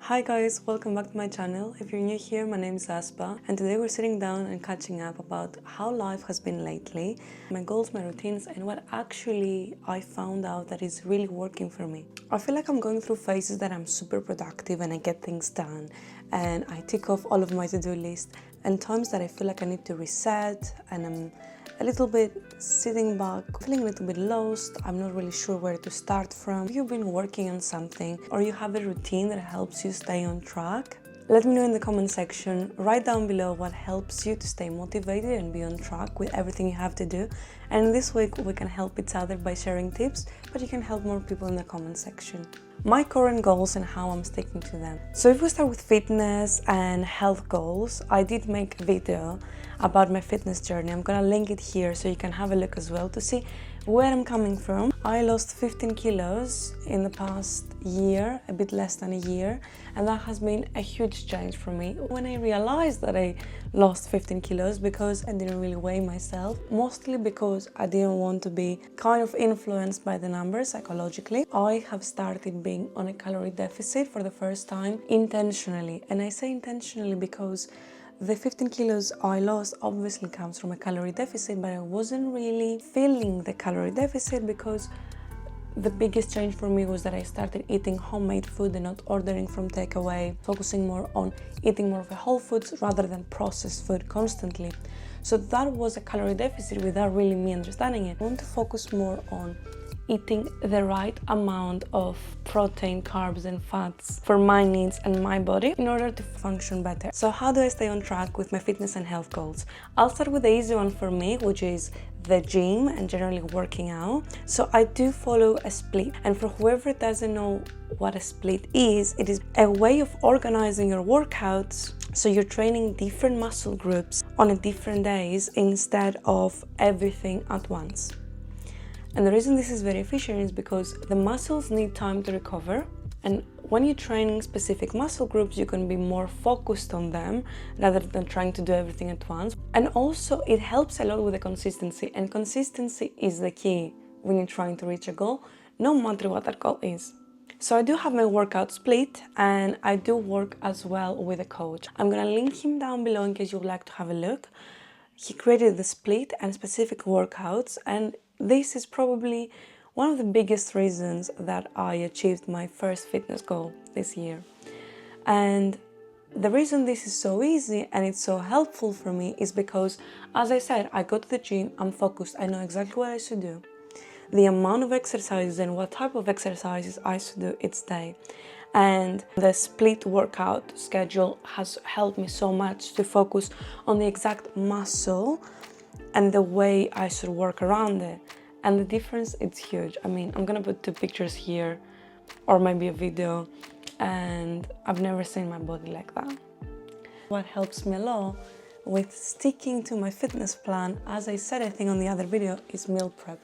Hi guys, welcome back to my channel. If you're new here, my name is Aspa and today we're sitting down and catching up about how life has been lately, my goals, my routines, and what actually I found out that is really working for me. I feel like I'm going through phases that I'm super productive and I get things done and I tick off all of my to-do list, and times that I feel like I need to reset and I'm a little bit sitting back, feeling a little bit lost. I'm not really sure where to start from. If you've been working on something or you have a routine that helps you stay on track, let me know in the comment section. Write down below what helps you to stay motivated and be on track with everything you have to do. And this week we can help each other by sharing tips, but you can help more people in the comment section. My current goals and how I'm sticking to them. So if we start with fitness and health goals, I did make a video about my fitness journey. I'm gonna link it here so you can have a look as well to see where I'm coming from. I lost 15 kilos in the past year, a bit less than a year, and that has been a huge change for me. When I realized that I lost 15 kilos, because I didn't really weigh myself, mostly because I didn't want to be kind of influenced by the numbers psychologically, I have started being on a calorie deficit for the first time intentionally. And I say intentionally because the 15 kilos I lost obviously comes from a calorie deficit, but I wasn't really feeling the calorie deficit because the biggest change for me was that I started eating homemade food and not ordering from takeaway, focusing more on eating more of a whole foods rather than processed food constantly. So that was a calorie deficit without really me understanding it. I want to focus more on eating the right amount of protein, carbs and fats for my needs and my body in order to function better. So how do I stay on track with my fitness and health goals? I'll start with the easy one for me, which is the gym and generally working out. So I do follow a split, and for whoever doesn't know what a split is, it is a way of organizing your workouts so you're training different muscle groups on a different days instead of everything at once. And the reason this is very efficient is because the muscles need time to recover, and when you're training specific muscle groups, you can be more focused on them rather than trying to do everything at once. And also it helps a lot with the consistency, and consistency is the key when you're trying to reach a goal, no matter what that goal is. So I do have my workout split, and I do work as well with a coach. I'm gonna link him down below in case you would like to have a look. He created the split and specific workouts, and this is probably one of the biggest reasons that I achieved my first fitness goal this year. And the reason this is so easy and it's so helpful for me is because, as I said, I go to the gym, I'm focused, I know exactly what I should do, the amount of exercises and what type of exercises I should do each day. And the split workout schedule has helped me so much to focus on the exact muscle and the way I should work around it. And the difference, it's huge. I mean, I'm gonna put 2 pictures here or maybe a video, and I've never seen my body like that. What helps me a lot with sticking to my fitness plan, as I said I think on the other video, is meal prep.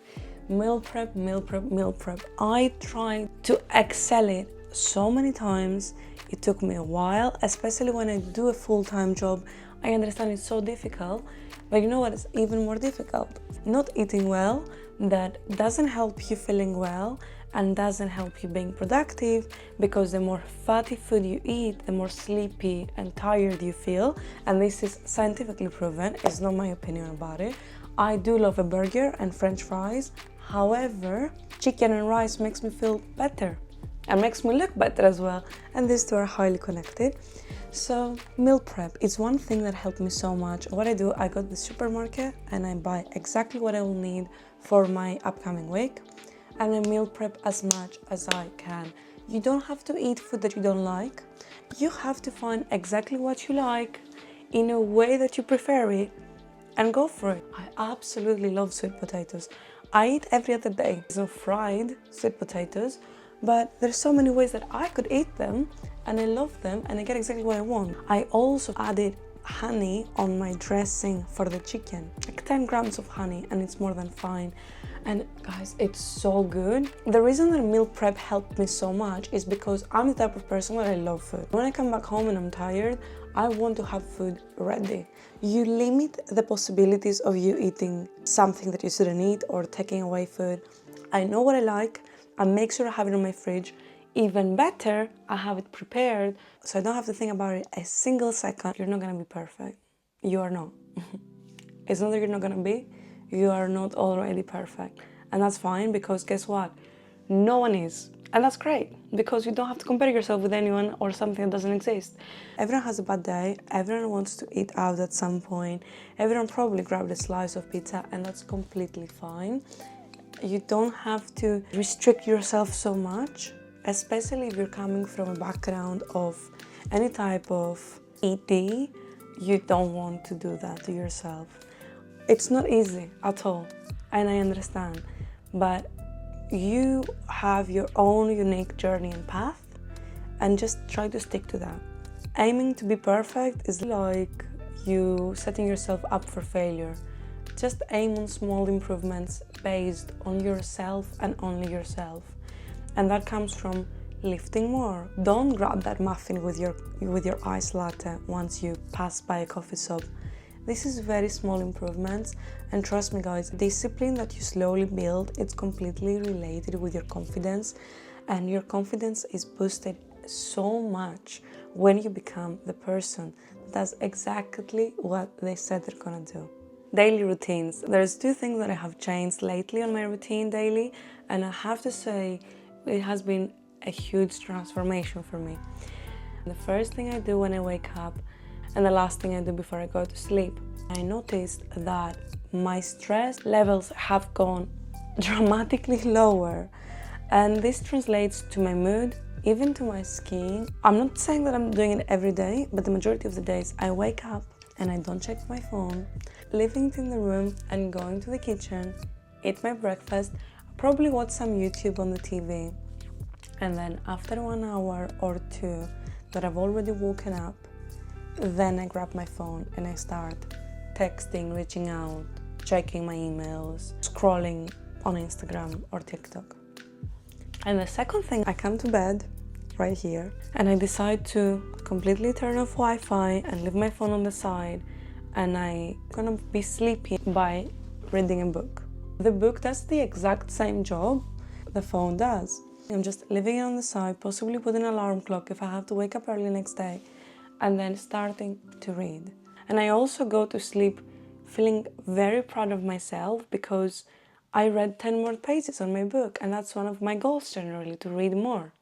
Meal prep, meal prep, meal prep. I tried to excel it so many times. It took me a while, especially when I do a full-time job. I understand it's so difficult, but you know what is even more difficult? Not eating well. That doesn't help you feeling well and doesn't help you being productive, because the more fatty food you eat, the more sleepy and tired you feel. And this is scientifically proven, it's not my opinion about it. I do love a burger and French fries. However, chicken and rice makes me feel better and makes me look better as well. And these two are highly connected. So meal prep is one thing that helped me so much. What I do, I go to the supermarket and I buy exactly what I will need for my upcoming week, and I meal prep as much as I can. You don't have to eat food that you don't like. You have to find exactly what you like in a way that you prefer it and go for it. I absolutely love sweet potatoes. I eat every other day. So fried sweet potatoes, but there's so many ways that I could eat them, and I love them and I get exactly what I want. I also added honey on my dressing for the chicken, like 10 grams of honey, and it's more than fine. And guys, it's so good. The reason that meal prep helped me so much is because I'm the type of person that I love food. When I come back home and I'm tired, I want to have food ready. You limit the possibilities of you eating something that you shouldn't eat or taking away food. I know what I like. I make sure I have it in my fridge. even better, I have it prepared, so I don't have to think about it a single second. You're not gonna be perfect. You are not. It's not that you're not gonna be, you are not already perfect. And that's fine, because guess what? No one is. And that's great, because you don't have to compare yourself with anyone or something that doesn't exist. Everyone has a bad day, everyone wants to eat out at some point, everyone probably grabbed a slice of pizza, and that's completely fine. You don't have to restrict yourself so much, especially if you're coming from a background of any type of ED. You don't want to do that to yourself. It's not easy at all, and I understand, but you have your own unique journey and path, and just try to stick to that. Aiming to be perfect is like you setting yourself up for failure. Just aim on small improvements based on yourself and only yourself. And that comes from lifting more. Don't grab that muffin with your iced latte once you pass by a coffee shop. This is very small improvements, and trust me guys, discipline that you slowly build, it's completely related with your confidence, and your confidence is boosted so much when you become the person that does exactly what they said they're gonna do. Daily routines. There's two things that I have changed lately on my routine daily, and I have to say it has been a huge transformation for me. The first thing I do when I wake up, and the last thing I do before I go to sleep, I noticed that my stress levels have gone dramatically lower, and this translates to my mood, even to my skin. I'm not saying that I'm doing it every day, but the majority of the days I wake up and I don't check my phone, leaving it in the room and going to the kitchen, eat my breakfast, probably watch some YouTube on the TV, and then after 1 hour or two that I've already woken up, then I grab my phone and I start texting, reaching out, checking my emails, scrolling on Instagram or TikTok. And the second thing, I come to bed right here and I decide to completely turn off Wi-Fi and leave my phone on the side, and I'm gonna be sleepy by reading a book. The book does the exact same job the phone does. I'm just leaving it on the side, possibly put an alarm clock if I have to wake up early next day, and then starting to read. And I also go to sleep feeling very proud of myself because I read 10 more pages on my book, and that's one of my goals generally, to read more.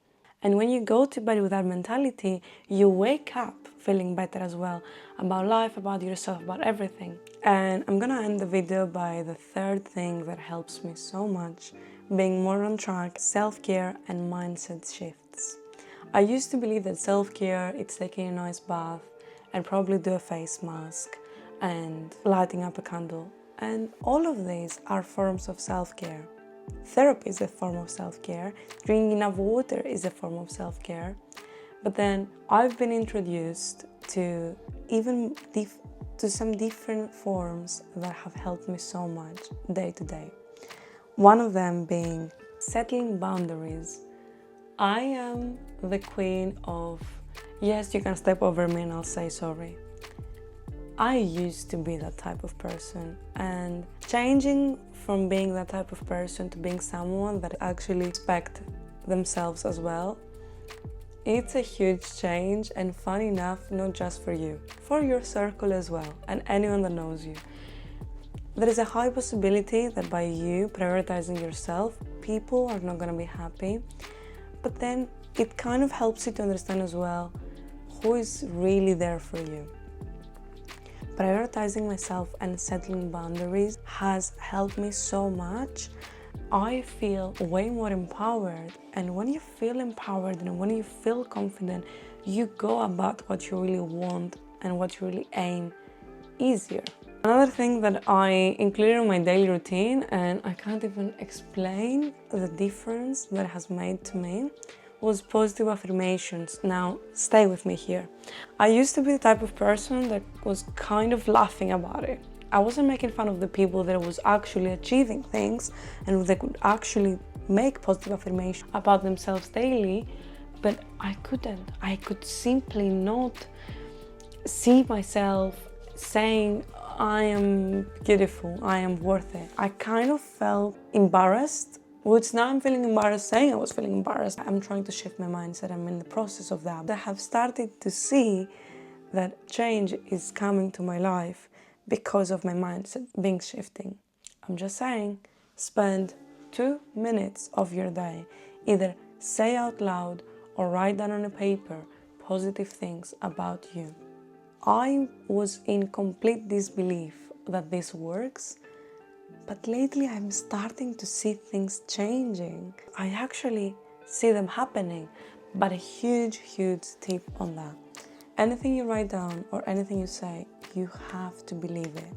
And when you go to bed with that mentality, you wake up feeling better as well about life, about yourself, about everything. And I'm gonna end the video by the third thing that helps me so much, being more on track: self-care and mindset shifts. I used to believe that self-care, it's taking a nice bath and probably do a face mask and lighting up a candle. And all of these are forms of self-care. Therapy is a form of self-care. Drinking enough water is a form of self-care. But then I've been introduced to some different forms that have helped me so much day to day. One of them being settling boundaries. I am the queen of, yes, you can step over me and I'll say sorry. I used to be that type of person, and changing from being that type of person to being someone that actually respects themselves as well, it's a huge change, and fun enough, not just for you, for your circle as well, and anyone that knows you. There is a high possibility that by you prioritizing yourself, people are not going to be happy, but then it kind of helps you to understand as well who is really there for you. Prioritizing myself and settling boundaries has helped me so much. I feel way more empowered, and when you feel empowered and when you feel confident, you go about what you really want and what you really aim easier. Another thing that I included in my daily routine, and I can't even explain the difference that it has made to me, was positive affirmations. Now, stay with me here. I used to be the type of person that was kind of laughing about it. I wasn't making fun of the people that was actually achieving things and they could actually make positive affirmations about themselves daily, but I couldn't. I could simply not see myself saying, I am beautiful, I am worth it. I kind of felt embarrassed which now I'm feeling embarrassed saying I was feeling embarrassed. I'm trying to shift my mindset. I'm in the process of that. I have started to see that change is coming to my life because of my mindset being shifting. I'm just saying, spend 2 minutes of your day. Either say out loud or write down on a paper positive things about you. I was in complete disbelief that this works, but lately I'm starting to see things changing. I actually see them happening, but a huge tip on that. Anything you write down or anything you say, you have to believe it.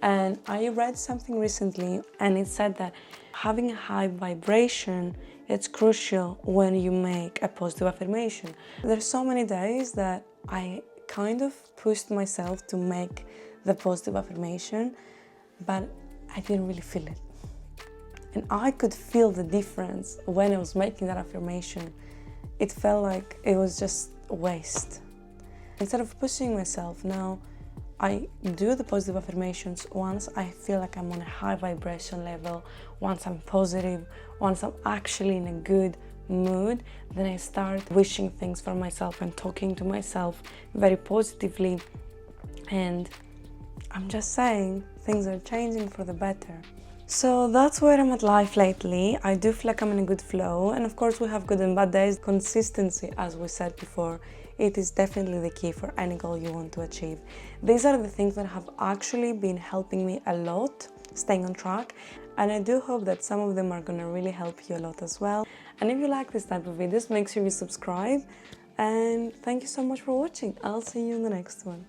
And I read something recently and it said that having a high vibration, it's crucial when you make a positive affirmation. There's so many days that I kind of pushed myself to make the positive affirmation, but I didn't really feel it. And I could feel the difference when I was making that affirmation. It felt like it was just a waste. Instead of pushing myself, now I do the positive affirmations once I feel like I'm on a high vibration level, once I'm positive, once I'm actually in a good mood, then I start wishing things for myself and talking to myself very positively. And I'm just saying, things are changing for the better. So that's where I'm at life lately. I do feel like I'm in a good flow, and of course we have good and bad days. Consistency, as we said before, it is definitely the key for any goal you want to achieve. These are the things that have actually been helping me a lot, staying on track, and I do hope that some of them are gonna really help you a lot as well. And if you like this type of videos, make sure you subscribe, and thank you so much for watching. I'll see you in the next one.